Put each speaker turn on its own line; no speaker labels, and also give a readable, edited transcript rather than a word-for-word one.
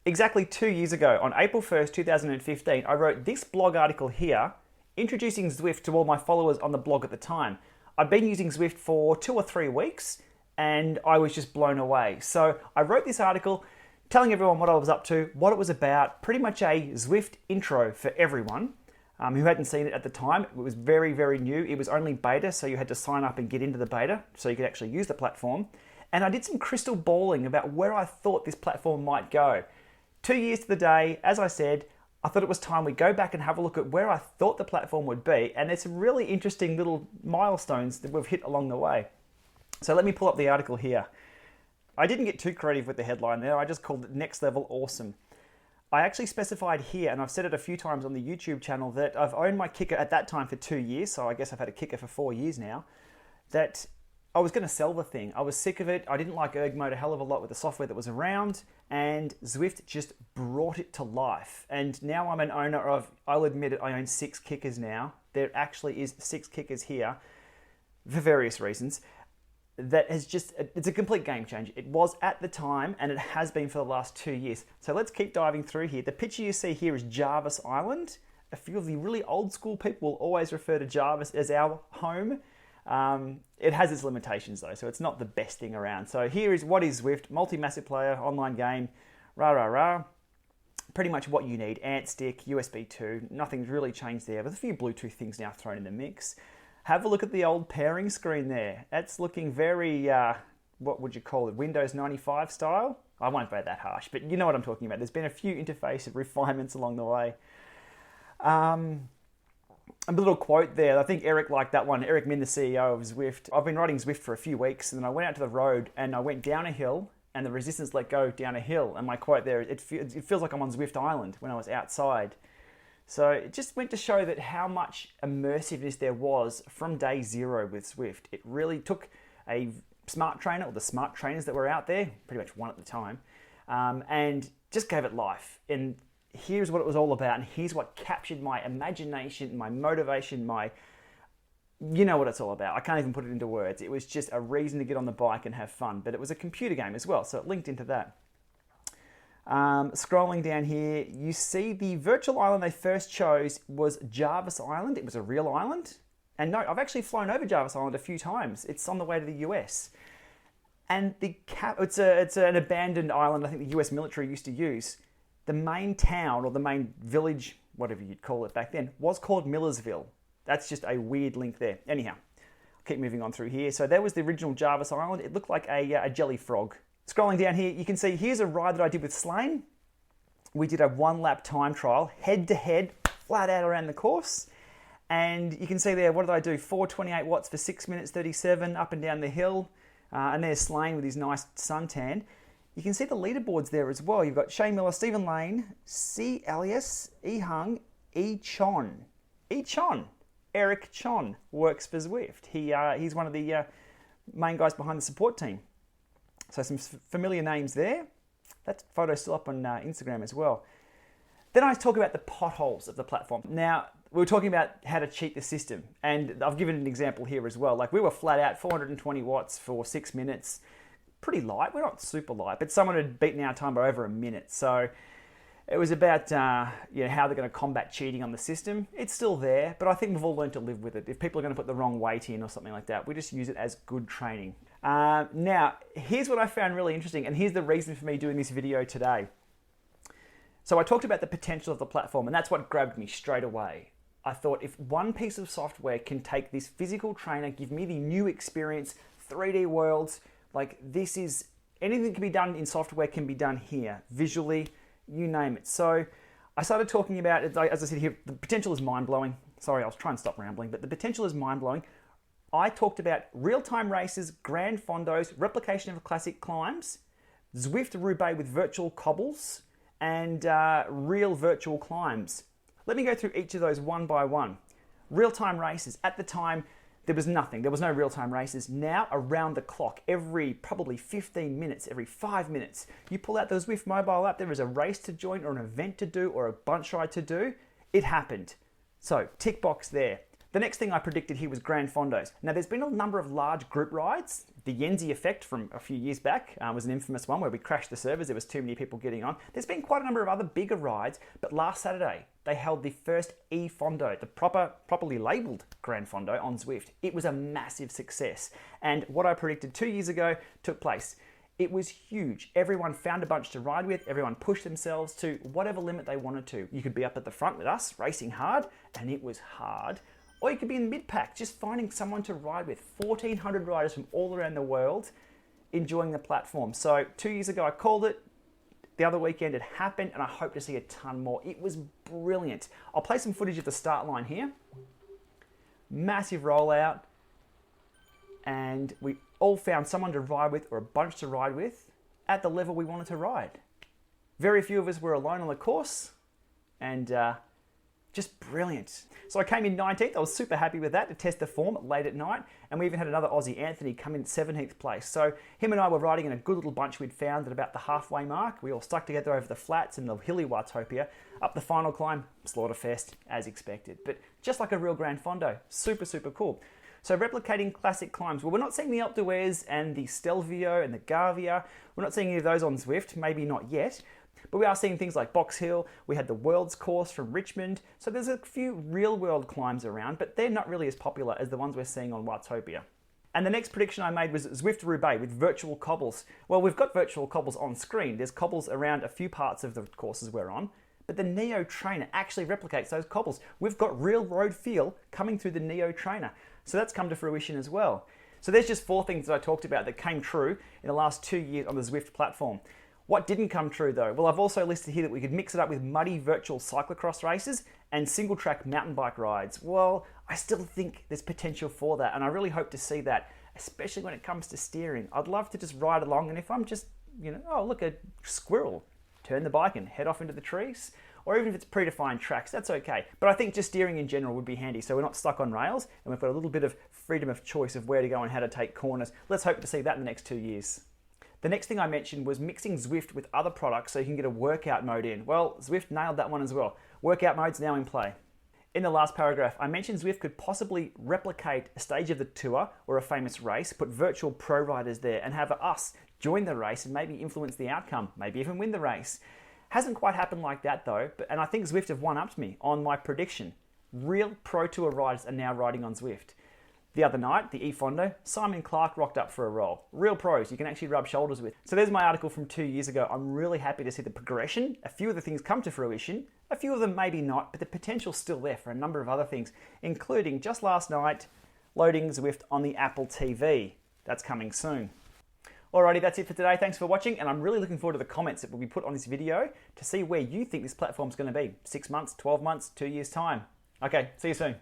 Exactly 2 years ago, on April 1st, 2015, I wrote this blog article here, introducing Zwift to all my followers on the blog at the time. I'd been using Zwift for 2 or 3 weeks, and I was just blown away. So I wrote this article telling everyone what I was up to, what it was about, pretty much a Zwift intro for everyone who hadn't seen it at the time. It was very, very new. It was only beta, so you had to sign up and get into the beta so you could actually use the platform. And I did some crystal balling about where I thought this platform might go. 2 years to the day, as I said, I thought it was time we go back and have a look at where I thought the platform would be, and there's some really interesting little milestones that we've hit along the way. So let me pull up the article here. I didn't get too creative with the headline there, I just called it Next Level Awesome. I actually specified here, and I've said it a few times on the YouTube channel, that I've owned my kicker at that time for 2 years, so I guess I've had a kicker for 4 years now, that I was going to sell the thing. I was sick of it. I didn't like erg mode a hell of a lot with the software that was around, and Zwift just brought it to life. And now I'm an owner of, I'll admit it, I own 6 kickers now. There actually is 6 kickers here for various reasons. That has just, it's a complete game changer. It was at the time, and it has been for the last 2 years. So let's keep diving through here. The picture you see here is Jarvis Island. A few of the really old school people will always refer to Jarvis as our home. It has its limitations though, so it's not the best thing around. So here is what is Zwift, multi-massive player, online game, rah rah rah. Pretty much what you need, ant stick, USB 2, nothing's really changed there, with a few Bluetooth things now thrown in the mix. Have a look at the old pairing screen there. That's looking very, what would you call it, Windows 95 style? I won't go that harsh, but you know what I'm talking about. There's been a few interface refinements along the way. A little quote there, I think Eric liked that one. Eric Min, the CEO of Zwift. I've been riding Zwift for a few weeks, and then I went out to the road and I went down a hill, and the resistance let go down a hill. And my quote there, it feels like I'm on Zwift Island when I was outside. So it just went to show that how much immersiveness there was from day zero with Zwift. It really took a smart trainer, or the smart trainers that were out there, pretty much one at the time, and just gave it life. And here's what it was all about, and here's what captured my imagination, my motivation, you know what it's all about. I can't even put it into words. It was just a reason to get on the bike and have fun, but it was a computer game as well, so it linked into that. Scrolling down here, you see the virtual island they first chose was Jarvis Island. It was a real island. And no, I've actually flown over Jarvis Island a few times. It's on the way to the US. And it's an abandoned island I think the US military used to use. The main town, or the main village, whatever you'd call it back then, was called Millersville. That's just a weird link there. Anyhow, I'll keep moving on through here. So that was the original Jarvis Island. It looked like a jelly frog. Scrolling down here, you can see here's a ride that I did with Slane. We did a 1-lap time trial, head-to-head, flat out around the course. And you can see there, what did I do? 428 watts for 6 minutes 37, up and down the hill. And there's Slane with his nice suntan. You can see the leaderboards there as well. You've got Shane Miller, Stephen Lane, C. Elias, E. Hung, E. Chon. E. Chon. Eric Chon works for Zwift. He's one of the main guys behind the support team. So some familiar names there. That photo's still up on Instagram as well. Then I talk about the potholes of the platform. Now, we were talking about how to cheat the system, and I've given an example here as well. Like, we were flat out 420 watts for 6 minutes. Pretty light. We're not super light, but someone had beaten our time by over a minute. So it was about how they're going to combat cheating on the system. It's still there, but I think we've all learned to live with it. If people are going to put the wrong weight in or something like that, we just use it as good training. Now, here's what I found really interesting, and here's the reason for me doing this video today. So I talked about the potential of the platform, and that's what grabbed me straight away. I thought, if one piece of software can take this physical trainer, give me the new experience, 3D worlds, like, this is, anything that can be done in software can be done here, visually, you name it. So I started talking about, as I said here, the potential is mind-blowing. Sorry, I was trying to stop rambling, but the potential is mind-blowing. I talked about real-time races, grand fondos, replication of classic climbs, Zwift Roubaix with virtual cobbles, and real virtual climbs. Let me go through each of those one by one. Real-time races. At the time, there was nothing. There was no real-time races. Now, around the clock, every probably 15 minutes, every 5 minutes, you pull out the Zwift mobile app, there is a race to join or an event to do or a bunch ride to do. It happened. So, tick box there. The next thing I predicted here was Grand Fondos. Now, there's been a number of large group rides. The Yenzi effect from a few years back was an infamous one where we crashed the servers. There was too many people getting on. There's been quite a number of other bigger rides, but last Saturday, they held the first e-Fondo, the properly labelled Grand Fondo on Zwift. It was a massive success. And what I predicted 2 years ago took place. It was huge. Everyone found a bunch to ride with. Everyone pushed themselves to whatever limit they wanted to. You could be up at the front with us, racing hard, and it was hard. Or you could be in the mid-pack, just finding someone to ride with. 1,400 riders from all around the world enjoying the platform. So 2 years ago, I called it. The other weekend it happened, and I hope to see a ton more. It was brilliant. I'll play some footage of the start line here. Massive rollout. And we all found someone to ride with or a bunch to ride with at the level we wanted to ride. Very few of us were alone on the course, and just brilliant. So I came in 19th. I was super happy with that to test the form late at night, and we even had another Aussie, Anthony, come in 17th place. So him and I were riding in a good little bunch we'd found at about the halfway mark. We all stuck together over the flats in the hilly Watopia. Up the final climb, Slaughterfest, as expected. But just like a real Grand Fondo, super, super cool. So replicating classic climbs. Well, we're not seeing the Alpe d'Huez and the Stelvio and the Gavia. We're not seeing any of those on Zwift, maybe not yet. But we are seeing things like Box Hill. We had the World's Course from Richmond. So there's a few real world climbs around, but they're not really as popular as the ones we're seeing on Watopia. And the next prediction I made was Zwift Roubaix with virtual cobbles. Well, we've got virtual cobbles on screen. There's cobbles around a few parts of the courses we're on. But the Neo Trainer actually replicates those cobbles. We've got real road feel coming through the Neo Trainer. So that's come to fruition as well. So there's just 4 things that I talked about that came true in the last 2 years on the Zwift platform. What didn't come true though? Well, I've also listed here that we could mix it up with muddy virtual cyclocross races and single track mountain bike rides. Well, I still think there's potential for that, and I really hope to see that, especially when it comes to steering. I'd love to just ride along, and if I'm just, oh, look, a squirrel, turn the bike and head off into the trees. Or even if it's predefined tracks, that's okay. But I think just steering in general would be handy, so we're not stuck on rails, and we've got a little bit of freedom of choice of where to go and how to take corners. Let's hope to see that in the next 2 years. The next thing I mentioned was mixing Zwift with other products so you can get a workout mode in. Well, Zwift nailed that one as well. Workout mode's now in play. In the last paragraph, I mentioned Zwift could possibly replicate a stage of the tour or a famous race, put virtual pro riders there, and have us join the race and maybe influence the outcome, maybe even win the race. Hasn't quite happened like that though, and I think Zwift have one-upped me on my prediction. Real Pro Tour riders are now riding on Zwift. The other night, the e-Fondo, Simon Clark rocked up for a roll. Real pros you can actually rub shoulders with. So there's my article from 2 years ago. I'm really happy to see the progression. A few of the things come to fruition, a few of them maybe not, but the potential's still there for a number of other things, including just last night, loading Zwift on the Apple TV. That's coming soon. Alrighty, that's it for today. Thanks for watching, and I'm really looking forward to the comments that will be put on this video to see where you think this platform's going to be. 6 months, 12 months, 2 years' time. Okay, see you soon.